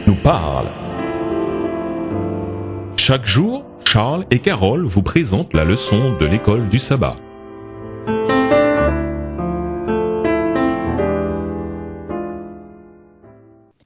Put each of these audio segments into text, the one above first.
nous parle. Chaque jour, Charles et Carole vous présentent la leçon de l'école du sabbat.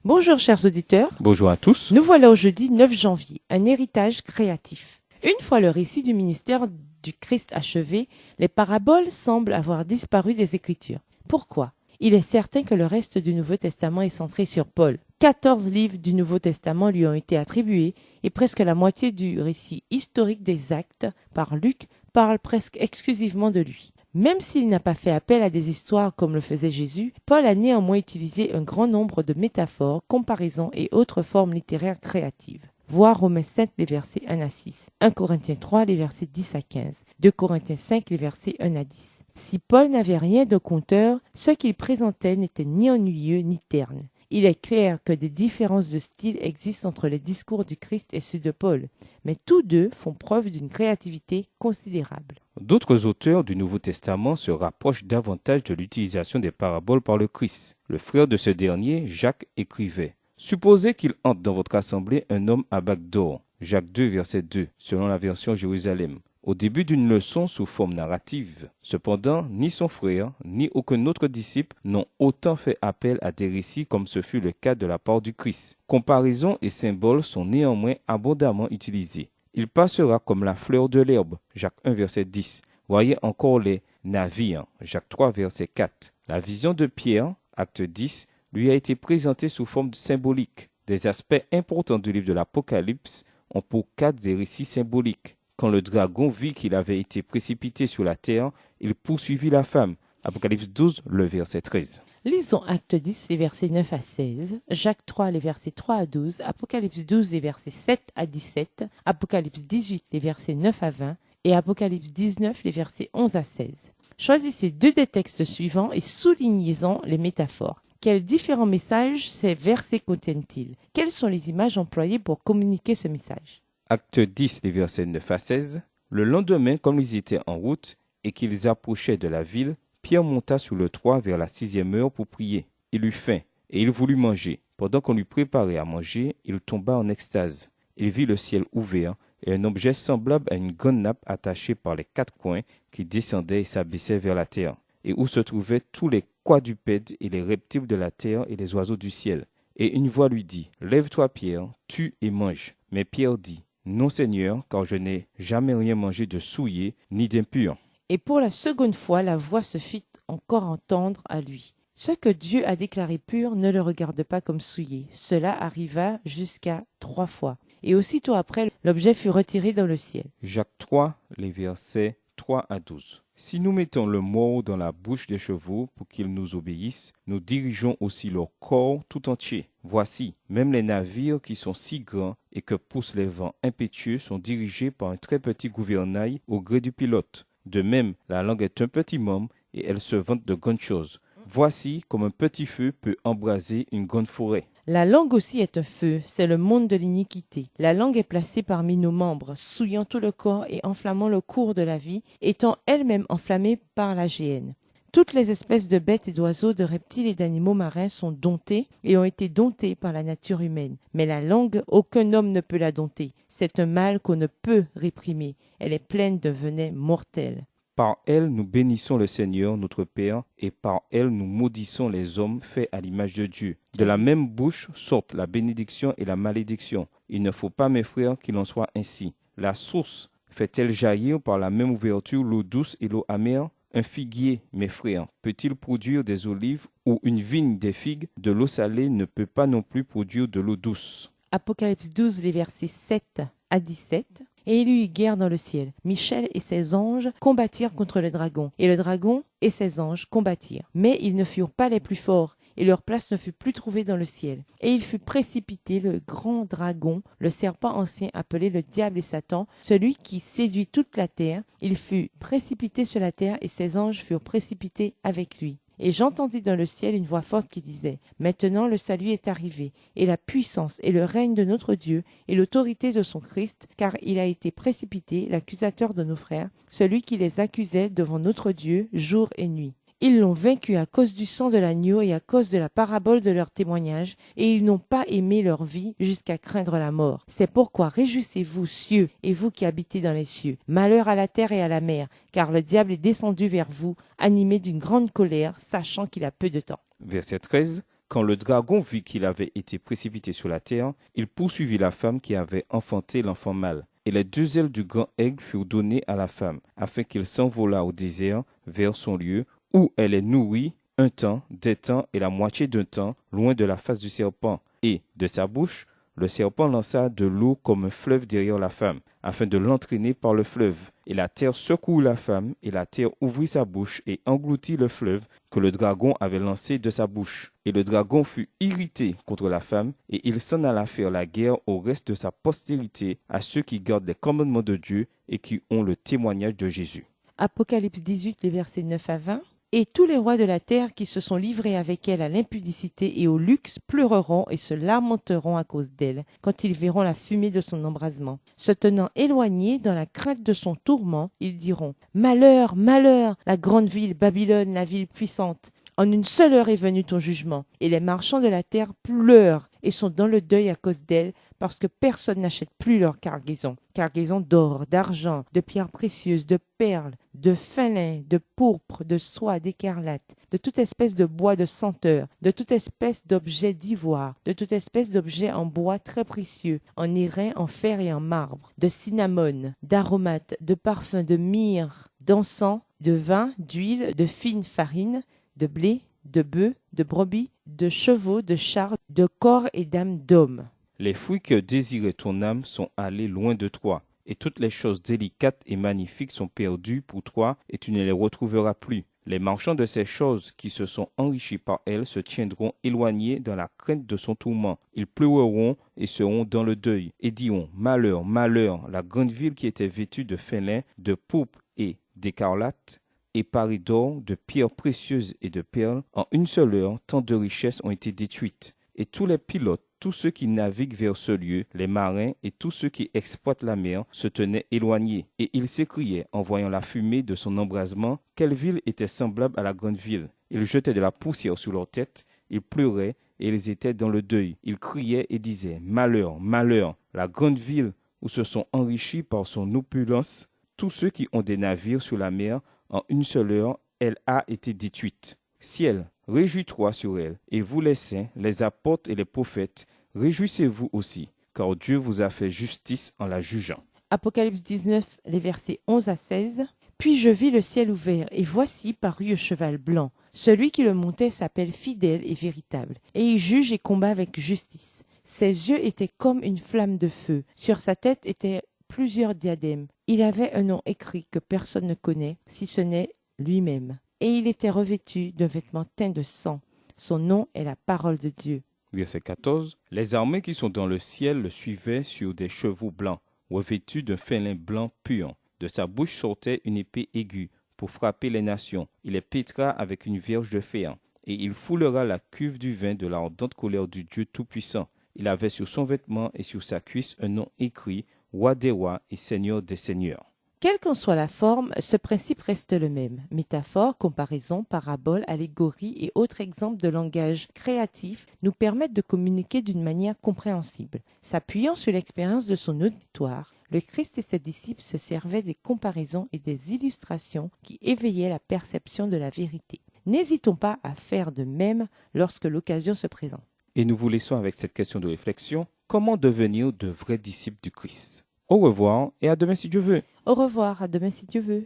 Bonjour chers auditeurs, Bonjour à tous. nous voilà au jeudi 9 janvier, un héritage créatif. Une fois le récit du ministère du Christ achevé, les paraboles semblent avoir disparu des Écritures. Pourquoi ? Il est certain que le reste du Nouveau Testament est centré sur Paul. 14 livres du Nouveau Testament lui ont été attribués et presque la moitié du récit historique des Actes par Luc parle presque exclusivement de lui. Même s'il n'a pas fait appel à des histoires comme le faisait Jésus, Paul a néanmoins utilisé un grand nombre de métaphores, comparaisons et autres formes littéraires créatives. Voir Romains 5, les versets 1 à 6, 1 Corinthiens 3, les versets 10 à 15, 2 Corinthiens 5, les versets 1 à 10. Si Paul n'avait rien de conteur, ce qu'il présentait n'était ni ennuyeux ni terne. Il est clair que des différences de style existent entre les discours du Christ et ceux de Paul, mais tous deux font preuve d'une créativité considérable. D'autres auteurs du Nouveau Testament se rapprochent davantage de l'utilisation des paraboles par le Christ. Le frère de ce dernier, Jacques, écrivait « Supposez qu'il entre dans votre assemblée un homme à bague d'or. » Jacques 2, verset 2, selon la version Jérusalem. Au début d'une leçon sous forme narrative. Cependant, ni son frère, ni aucun autre disciple n'ont autant fait appel à des récits comme ce fut le cas de la part du Christ. Comparaisons et symboles sont néanmoins abondamment utilisés. Il passera comme la fleur de l'herbe, Jacques 1, verset 10. Voyez encore les navires, Jacques 3, verset 4. La vision de Pierre, acte 10, lui a été présentée sous forme symbolique. Des aspects importants du livre de l'Apocalypse ont pour cadre des récits symboliques. Quand le dragon vit qu'il avait été précipité sur la terre, il poursuivit la femme. Apocalypse 12, le verset 13. Lisons Acte 10, les versets 9 à 16, Jacques 3, les versets 3 à 12, Apocalypse 12, les versets 7 à 17, Apocalypse 18, les versets 9 à 20 et Apocalypse 19, les versets 11 à 16. Choisissez deux des textes suivants et soulignez-en les métaphores. Quels différents messages ces versets contiennent-ils ? Quelles sont les images employées pour communiquer ce message ? Acte 10, les versets 9 à 16. Le lendemain, comme ils étaient en route et qu'ils approchaient de la ville, Pierre monta sur le toit vers la 6e heure pour prier. Il eut faim et il voulut manger. Pendant qu'on lui préparait à manger, il tomba en extase. Il vit le ciel ouvert et un objet semblable à une grande nappe attachée par les quatre coins qui descendait et s'abaissait vers la terre, et où se trouvaient tous les quadrupèdes et les reptiles de la terre et les oiseaux du ciel. Et une voix lui dit, « Lève-toi, Pierre, tue et mange. » Mais Pierre dit, « Non, Seigneur, car je n'ai jamais rien mangé de souillé ni d'impur. » Et pour la seconde fois, la voix se fit encore entendre à lui. Ce que Dieu a déclaré pur ne le regarde pas comme souillé. Cela arriva jusqu'à 3 fois. Et aussitôt après, l'objet fut retiré dans le ciel. Jacques 3, les versets 3 à 12. Si nous mettons le mort dans la bouche des chevaux pour qu'ils nous obéissent, nous dirigeons aussi leur corps tout entier. Voici, même les navires qui sont si grands et que poussent les vents impétueux sont dirigés par un très petit gouvernail au gré du pilote. De même, la langue est un petit membre et elle se vante de grandes choses. Voici comme un petit feu peut embraser une grande forêt. La langue aussi est un feu, c'est le monde de l'iniquité. La langue est placée parmi nos membres, souillant tout le corps et enflammant le cours de la vie, étant elle-même enflammée par la géhenne. Toutes les espèces de bêtes et d'oiseaux, de reptiles et d'animaux marins sont domptés et ont été domptés par la nature humaine. Mais la langue, aucun homme ne peut la dompter. C'est un mal qu'on ne peut réprimer. Elle est pleine de venin mortel. Par elle, nous bénissons le Seigneur, notre Père, et par elle, nous maudissons les hommes faits à l'image de Dieu. De la même bouche sortent la bénédiction et la malédiction. Il ne faut pas, mes frères, qu'il en soit ainsi. La source fait-elle jaillir par la même ouverture l'eau douce et l'eau amère ? Un figuier, mes frères, peut-il produire des olives ou une vigne des figues ? De l'eau salée ne peut pas non plus produire de l'eau douce. Apocalypse 12, les versets 7 à 17. Et il y eut guerre dans le ciel. Michel et ses anges combattirent contre le dragon. Et le dragon et ses anges combattirent. Mais ils ne furent pas les plus forts. Et leur place ne fut plus trouvée dans le ciel. Et il fut précipité, le grand dragon, le serpent ancien appelé le diable et Satan, celui qui séduit toute la terre. Il fut précipité sur la terre et ses anges furent précipités avec lui. Et j'entendis dans le ciel une voix forte qui disait « Maintenant le salut est arrivé, et la puissance et le règne de notre Dieu, et l'autorité de son Christ, car il a été précipité, l'accusateur de nos frères, celui qui les accusait devant notre Dieu jour et nuit. Ils l'ont vaincu à cause du sang de l'agneau et à cause de la parabole de leur témoignage, et ils n'ont pas aimé leur vie jusqu'à craindre la mort. C'est pourquoi réjouissez-vous, cieux, et vous qui habitez dans les cieux. Malheur à la terre et à la mer, car le diable est descendu vers vous, animé d'une grande colère, sachant qu'il a peu de temps. Verset 13. Quand le dragon vit qu'il avait été précipité sur la terre, il poursuivit la femme qui avait enfanté l'enfant mâle. Et les 2 ailes du grand aigle furent données à la femme, afin qu'il s'envolât au désert vers son lieu, où elle est nourrie 1 temps, des temps et la moitié d'un temps, loin de la face du serpent. Et, de sa bouche, le serpent lança de l'eau comme un fleuve derrière la femme, afin de l'entraîner par le fleuve. Et la terre secoua la femme, et la terre ouvrit sa bouche et engloutit le fleuve que le dragon avait lancé de sa bouche. Et le dragon fut irrité contre la femme, et il s'en alla faire la guerre au reste de sa postérité, à ceux qui gardent les commandements de Dieu et qui ont le témoignage de Jésus. Apocalypse 18, les versets 9 à 20. Et tous les rois de la terre qui se sont livrés avec elle à l'impudicité et au luxe pleureront et se lamenteront à cause d'elle, quand ils verront la fumée de son embrasement. Se tenant éloignés dans la crainte de son tourment, ils diront « Malheur, malheur, la grande ville, Babylone, la ville puissante ! En une seule heure est venu ton jugement, et les marchands de la terre pleurent et sont dans le deuil à cause d'elle, parce que personne n'achète plus leur cargaison. Cargaison d'or, d'argent, de pierres précieuses, de perles, de fin lin, de pourpre, de soie, d'écarlate, de toute espèce de bois de senteur, de toute espèce d'objet d'ivoire, de toute espèce d'objet en bois très précieux, en airain, en fer et en marbre, de cinnamome, d'aromates, de parfums, de myrrhe, d'encens, de vin, d'huile, de fine farine, de blé, de bœufs, de brebis, de chevaux, de chars, de corps et d'âmes d'hommes. Les fruits que désirait ton âme sont allés loin de toi, et toutes les choses délicates et magnifiques sont perdues pour toi, et tu ne les retrouveras plus. Les marchands de ces choses qui se sont enrichis par elles se tiendront éloignés dans la crainte de son tourment. Ils pleureront et seront dans le deuil, et diront « Malheur, malheur, la grande ville qui était vêtue de fin lin, de pourpre et d'écarlate, et parée d'or, de pierres précieuses et de perles, en une seule heure, tant de richesses ont été détruites. Et tous les pilotes, tous ceux qui naviguent vers ce lieu, les marins et tous ceux qui exploitent la mer, se tenaient éloignés. Et ils s'écriaient, en voyant la fumée de son embrasement, quelle ville était semblable à la grande ville. Ils jetaient de la poussière sur leur tête, ils pleuraient et ils étaient dans le deuil. Ils criaient et disaient « Malheur, malheur, la grande ville où se sont enrichis par son opulence tous ceux qui ont des navires sur la mer, en une seule heure, elle a été détruite. Ciel, réjouis-toi sur elle, et vous les saints, les apôtres et les prophètes, réjouissez-vous aussi, car Dieu vous a fait justice en la jugeant. » Apocalypse 19, les versets 11 à 16. Puis je vis le ciel ouvert, et voici parut un cheval blanc. Celui qui le montait s'appelle Fidèle et Véritable, et il juge et combat avec justice. Ses yeux étaient comme une flamme de feu. Sur sa tête étaient plusieurs diadèmes. Il avait un nom écrit que personne ne connaît, si ce n'est lui-même. Et il était revêtu d'un vêtement teint de sang. Son nom est la parole de Dieu. Verset 14. Les armées qui sont dans le ciel le suivaient sur des chevaux blancs, revêtus d'un fin lin blanc pur. De sa bouche sortait une épée aiguë pour frapper les nations. Il les pétra avec une verge de fer, et il foulera la cuve du vin de l'ardente colère du Dieu Tout-Puissant. Il avait sur son vêtement et sur sa cuisse un nom écrit, Roi des rois et Seigneur des seigneurs. Quelle qu'en soit la forme, ce principe reste le même. Métaphores, comparaisons, paraboles, allégories et autres exemples de langage créatif nous permettent de communiquer d'une manière compréhensible. S'appuyant sur l'expérience de son auditoire, le Christ et ses disciples se servaient des comparaisons et des illustrations qui éveillaient la perception de la vérité. N'hésitons pas à faire de même lorsque l'occasion se présente. Et nous vous laissons avec cette question de réflexion. Comment devenir de vrais disciples du Christ? Au revoir et à demain si Dieu veut. Au revoir, à demain si Dieu veut.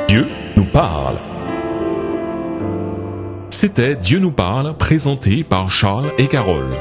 Dieu nous parle. C'était Dieu nous parle, présenté par Charles et Carole.